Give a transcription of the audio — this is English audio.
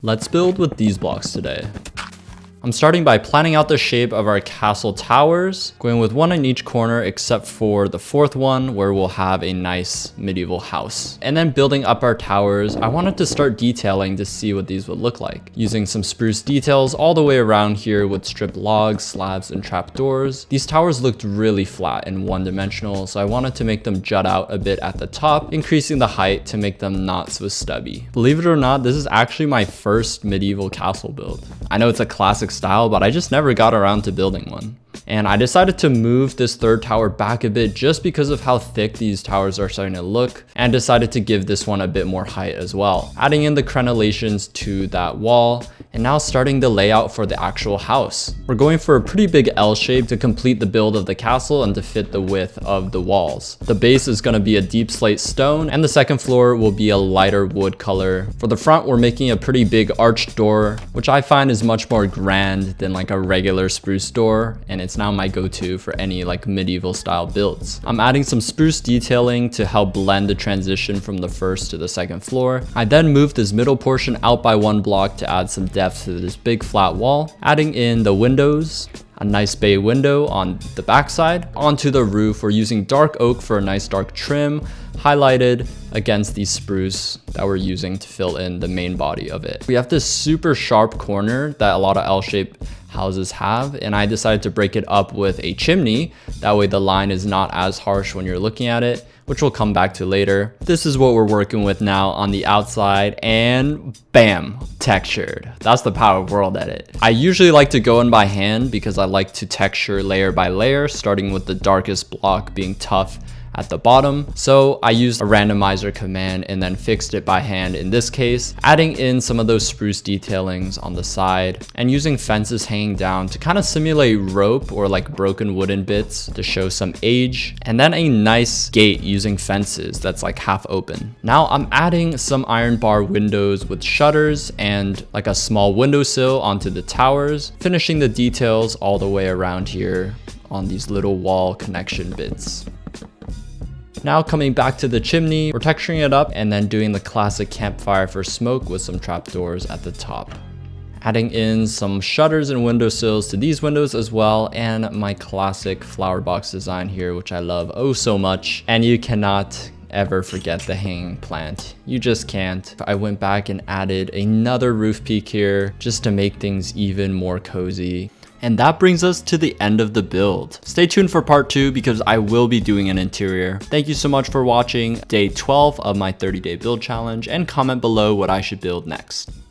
Let's build with these blocks today. I'm starting by planning out the shape of our castle towers, going with one in each corner except for the fourth one where we'll have a nice medieval house. And then building up our towers, I wanted to start detailing to see what these would look like. Using some spruce details all the way around here with stripped logs, slabs, and trapdoors. These towers looked really flat and one-dimensional, so I wanted to make them jut out a bit at the top, increasing the height to make them not so stubby. Believe it or not, this is actually my first medieval castle build. I know it's a classic style, but I just never got around to building one. And I decided to move this third tower back a bit just because of how thick these towers are starting to look, and decided to give this one a bit more height as well, adding in the crenellations to that wall, and now starting the layout for the actual house. We're going for a pretty big L shape to complete the build of the castle and to fit the width of the walls. The base is going to be a deep slate stone, and the second floor will be a lighter wood color. For the front, we're making a pretty big arched door, which I find is much more grand than like a regular spruce door, and it's now my go-to for any like medieval style builds. I'm adding some spruce detailing to help blend the transition from the first to the second floor. I then moved this middle portion out by one block to add some depth to this big flat wall, adding in the windows, a nice bay window on the backside. Onto the roof, we're using dark oak for a nice dark trim, highlighted against the spruce that we're using to fill in the main body of it. We have this super sharp corner that a lot of L-shaped houses have, and I decided to break it up with a chimney. That way the line is not as harsh when you're looking at it, which we'll come back to later. This is what we're working with now on the outside, and bam, textured. That's the power of World Edit. I usually like to go in by hand because I like to texture layer by layer, starting with the darkest block being tough at the bottom. So I used a randomizer command and then fixed it by hand in this case, adding in some of those spruce detailings on the side and using fences hanging down to kind of simulate rope or like broken wooden bits to show some age, and then a nice gate using fences that's like half open. Now I'm adding some iron bar windows with shutters and like a small windowsill onto the towers, finishing the details all the way around here on these little wall connection bits. Now coming back to the chimney, we're texturing it up and then doing the classic campfire for smoke with some trapdoors at the top. Adding in some shutters and windowsills to these windows as well, and my classic flower box design here, which I love oh so much. And you cannot ever forget the hanging plant. You just can't. I went back and added another roof peak here just to make things even more cozy. And that brings us to the end of the build. Stay tuned for part 2 because I will be doing an interior. Thank you so much for watching day 12 of my 30-day build challenge, and comment below what I should build next.